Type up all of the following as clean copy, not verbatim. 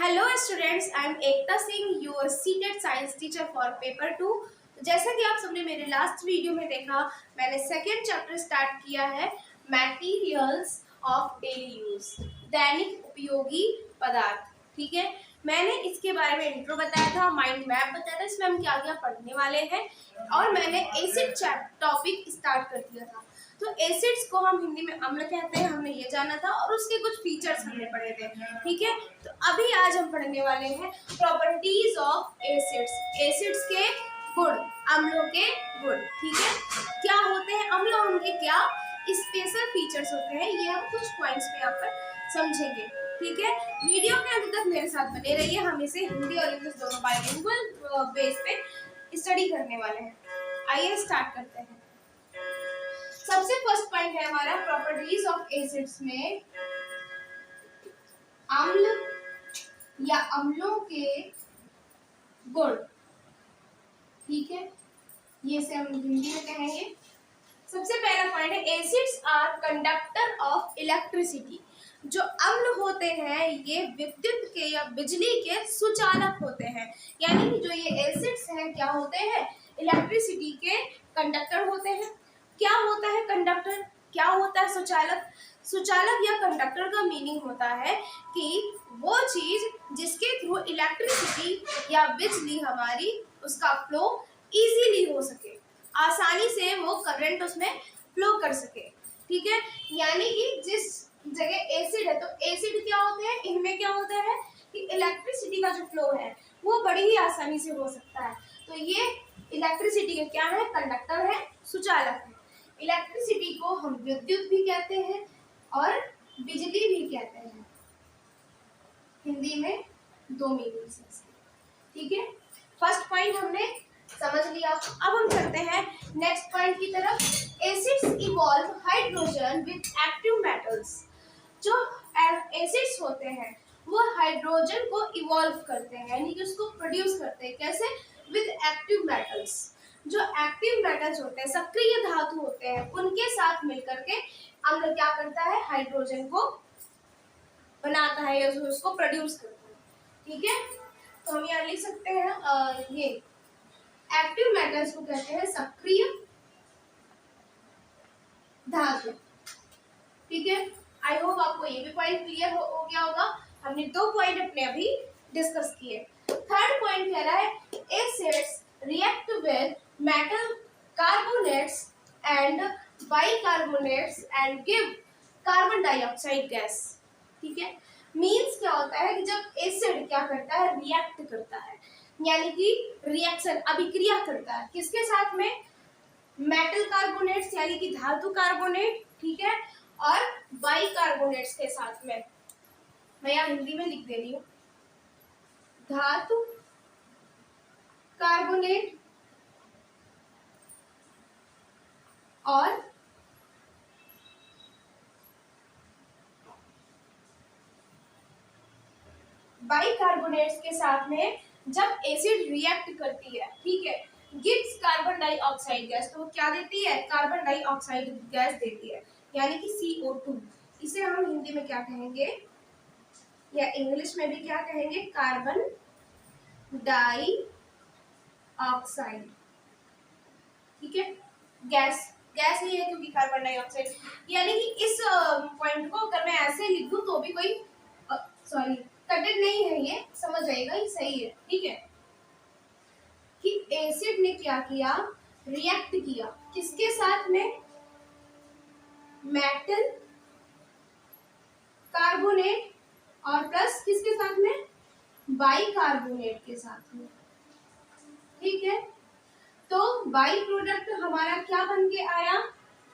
Hello students, I am Ekta Singh, your seated science teacher for paper 2। जैसा कि आप सबने मेरे लास्ट वीडियो में देखा, मैंने सेकेंड चैप्टर स्टार्ट किया है, मटेरियल्स ऑफ डेली यूज, दैनिक उपयोगी पदार्थ। ठीक है, मैंने इसके बारे में इंट्रो बताया था, माइंड मैप बताया था, इसमें हम क्या क्या पढ़ने वाले हैं, और मैंने एसिड टॉपिक स्टार्ट कर दिया था। तो एसिड्स को हम हिंदी में अम्ल कहते हैं, हमने ये जाना था, और उसके कुछ फीचर्स हमने पढ़े थे। ठीक है, तो अभी आज हम पढ़ने वाले हैं प्रॉपर्टीज ऑफ एसिड्स, एसिड्स के गुण, अम्लों के गुण। ठीक है, क्या होते हैं अम्ल और उनके क्या स्पेशल फीचर्स होते हैं, ये हम कुछ पॉइंट्स पे यहाँ पर समझेंगे। ठीक है, वीडियो के अंत तक मेरे साथ बने रहिए, हम इसे हिंदी और इंग्लिश दोनों बाइलिंगुअल बेस पे स्टडी करने वाले हैं। आइए स्टार्ट करते हैं। सबसे फर्स्ट पॉइंट है हमारा प्रॉपर्टीज ऑफ एसिड्स में अम्ल या अम्लों के गुण। ठीक है, ये से हम हिंदी में कहेंगे। सबसे पहला पॉइंट है acids are conductor of electricity. जो अम्ल होते हैं ये विद्युत के या बिजली के सुचालक होते हैं, यानी कि जो ये एसिड्स हैं क्या होते हैं, इलेक्ट्रिसिटी के कंडक्टर होते हैं। क्या होता है कंडक्टर, क्या होता है सुचालक? सुचालक या कंडक्टर का मीनिंग होता है कि वो चीज जिसके थ्रू इलेक्ट्रिसिटी या बिजली हमारी उसका फ्लो इजीली हो सके, आसानी से वो करंट उसमें फ्लो कर सके। ठीक है, यानी कि जिस जगह एसिड है तो एसिड क्या होते हैं, इनमें क्या होता है कि इलेक्ट्रिसिटी का जो फ्लो है वो बड़ी ही आसानी से हो सकता है। तो ये इलेक्ट्रिसिटी के क्या है, कंडक्टर है, सुचालक है। इलेक्ट्रिसिटी को हम विद्युत भी कहते हैं और बिजली भी कहते हैं, हिंदी में दो मीनिंग्स हैं। ठीक है, फर्स्ट पॉइंट हमने समझ लिया। अब हम चलते हैं नेक्स्ट पॉइंट की तरफ। Acids evolve hydrogen with active metals. जो एसिड्स होते हैं वो हाइड्रोजन को इवॉल्व करते हैं, यानी कि उसको प्रोड्यूस करते हैं। कैसे? With active metals. जो एक्टिव मेटल्स होते हैं, सक्रिय धातु होते हैं, उनके साथ मिलकर के अम्ल क्या करता है, हाइड्रोजन को बनाता है या उसको प्रोड्यूस करता है। ठीक है, तो हम यहाँ लिख सकते हैं ये एक्टिव मेटल्स को कहते हैं सक्रिय धातु। ठीक है, आई होप आपको ये भी पॉइंट क्लियर हो गया होगा। हमने दो पॉइंट अपने अभी डिस्कस किए। थर्ड पॉइंट कह रहा है acids react with metal carbonates and bicarbonates and give carbon dioxide gas. ठीक है, मीन्स क्या होता है कि जब एसिड क्या करता है, रिएक्ट करता है, यानी कि रिएक्शन अभिक्रिया करता है, किसके साथ में, मेटल कार्बोनेट्स यानी कि धातु कार्बोनेट, ठीक है, और बाइकार्बोनेट्स के साथ में। मैं यहाँ हिंदी में लिख दे रही हूँ, धातु कार्बोनेट और बाइकार्बोनेट्स के साथ में जब एसिड रिएक्ट करती है, ठीक है, गिव्स कार्बन डाइऑक्साइड गैस, तो वो क्या देती है, कार्बन डाइऑक्साइड गैस देती है, यानी कि CO2। इसे हम हिंदी में क्या कहेंगे या इंग्लिश में भी क्या कहेंगे, कार्बन डाइऑक्साइड। ठीक है, गैस गैस ही है क्योंकि कार्बन डाइऑक्साइड, यानी कि इस पॉइंट को अगर मैं ऐसे लिख दूं तो भी कोई सॉरी कटेड नहीं है, ये समझ जाएगा, ये सही है। ठीक है, कि एसिड ने क्या किया, रिएक्ट किया, किसके साथ में, मेटल कार्बोनेट और प्लस किसके साथ में, बाइकार्बोनेट के साथ में। ठीक है, तो बाई प्रोडक्ट हमारा क्या बन के आया,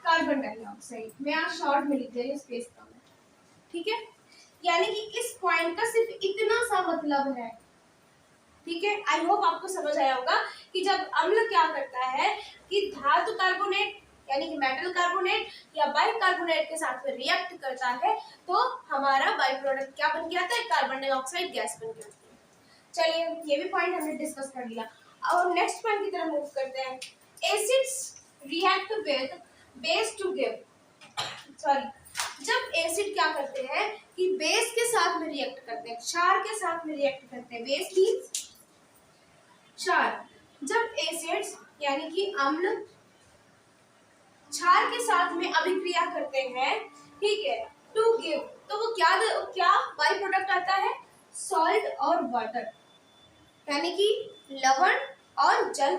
कार्बन डाइऑक्साइड। मैं यहाँ शॉर्ट में लिख दे रही, स्पेस कम है। ठीक है, यानी कि इस पॉइंट का सिर्फ इतना सा मतलब है। ठीक है, आई होप आपको समझ आया होगा कि जब अम्ल क्या करता है कि धातु कार्बोनेट यानी कि मेटल कार्बोनेट या बाइकार्बोनेट के साथ में रिएक्ट करता है तो हमारा बाई प्रोडक्ट क्या बन के आता है, कार्बन डाइऑक्साइड गैस बन के आती है। चलिए, ये भी पॉइंट हमने डिस्कस कर लिया। और नेक्स्ट पॉइंट की तरफ मूव करते हैं। Acids react with base to give जब एसिड क्या करते हैं कि बेस के साथ में रिएक्ट करते हैं, क्षार के साथ में रिएक्ट करते हैं, बेस मींस क्षार। जब एसिड्स यानी कि अम्ल क्षार के साथ में अभिक्रिया करते हैं, ठीक है, टू गिव, तो वो क्या बाई प्रोडक्ट आता है, सॉल्ट और वाटर, यानी कि लवण और जल।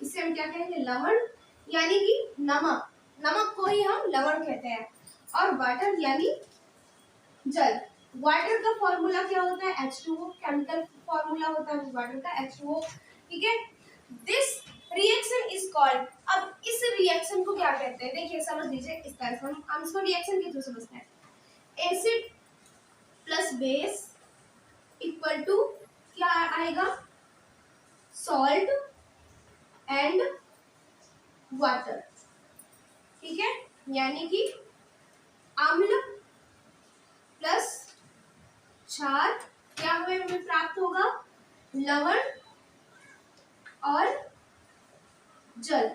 इसे हम क्या कहेंगे, लवण यानी कि नमक, नमक को ही हम लवण कहते हैं, और वाटर यानी जल। वाटर का फॉर्मूला क्या होता है, H2O, केमिकल फॉर्मूला होता है वाटर का H2O, ठीक है। दिस रिएक्शन इज कॉल्ड, अब इस रिएक्शन को क्या कहते हैं, देखिए समझ लीजिए इस तरह से हम इसको रिएक्शन के थ्रू समझते हैं। Acid plus base equal to क्या आएगा, सॉल्ट एंड वाटर, ठीक है, यानी कि अम्ल प्लस क्षार क्या हमें प्राप्त होगा, लवण और जल,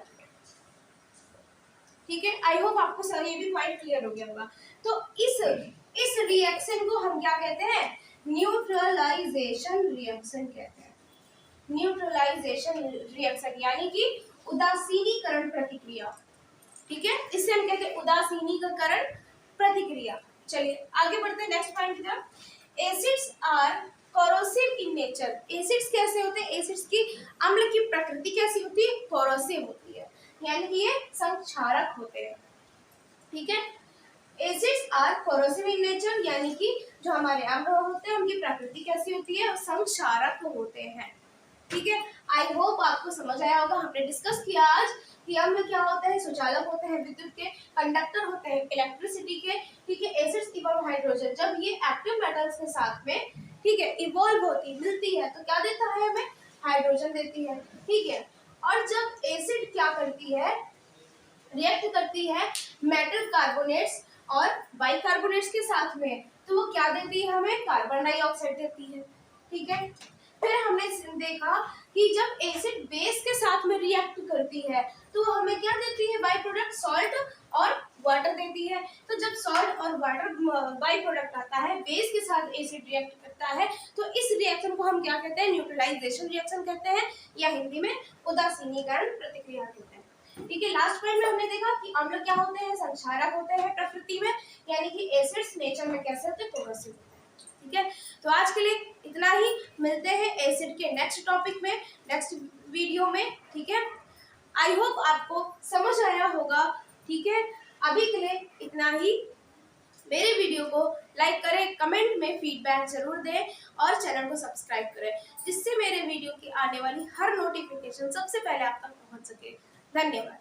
ठीक है। आई होप आपको सर ये भी पॉइंट क्लियर हो गया होगा। तो इस रिएक्शन को हम क्या कहते हैं, न्यूट्रलाइजेशन रिएक्शन कहते हैं। न्यूट्रलाइजेशन रिएक्शन यानी कि उदासीनीकरण प्रतिक्रिया, ठीक है, इसे हम कहते हैं उदासीनीकरण प्रतिक्रिया। चलिए आगे बढ़ते हैं नेक्स्ट पॉइंट की तरफ। Acids are corrosive in nature, acids कैसे होते हैं, एसिड्स की अम्ल की प्रकृति कैसी होती है, कोरोसिव होती है, यानी कि ये संक्षारक होते हैं, ठीक है। Acids are corrosive in nature, यानी कि जो हमारे अम्ल होते हैं उनकी प्रकृति कैसी होती है, संक्षारक होते हैं, ठीक है। आई होप आपको समझ आया होगा। हमने डिस्कस किया आज कि अम्ल क्या होते हैं, सुचालक होते हैं विद्युत के, कंडक्टर होते हैं इलेक्ट्रिसिटी के, ठीक है। एसिड्स इवॉल्व हाइड्रोजन, जब ये एक्टिव मेटल्स के साथ में, ठीक है, इवॉल्व होती मिलती है तो क्या देता है हमें, हाइड्रोजन देती है, ठीक है। और जब एसिड क्या करती है, रिएक्ट करती है मेटल कार्बोनेट्स और बाइकार्बोनेट्स के साथ में, तो वो क्या देती है हमें, कार्बन डाइऑक्साइड देती है, ठीक है। फिर हमने देखा कि जब एसिड बेस के साथ में रिएक्ट करती है तो हमें क्या देती है, बाई प्रोडक्ट सॉल्ट और वाटर देती है। तो जब सॉल्ट और वाटर बाई प्रोडक्ट आता है, बेस के साथ एसिड रिएक्ट करता है, तो इस रिएक्शन को हम क्या कहते हैं, न्यूट्रलाइजेशन रिएक्शन कहते हैं, या हिंदी में उदासीनीकरण प्रतिक्रिया कहते हैं, ठीक है। लास्ट पॉइंट में हमने देखा कि अम्ल क्या होते हैं, संक्षारक होते हैं प्रकृति में, यानी कि एसिड्स नेचर में कैसे होते हैं, कोरोसिव होते हैं, ठीक है। तो आज के लिए इतना ही, मिलते हैं एसिड के नेक्स्ट टॉपिक में, नेक्स्ट वीडियो में, ठीक है। आई होप आपको समझ आया होगा, ठीक है। अभी के लिए इतना ही। मेरे वीडियो को लाइक करें, कमेंट में फीडबैक जरूर दें और चैनल को सब्सक्राइब करें, जिससे मेरे वीडियो की आने वाली हर नोटिफिकेशन सबसे पहले आप तक पहुंच सके। धन्यवाद।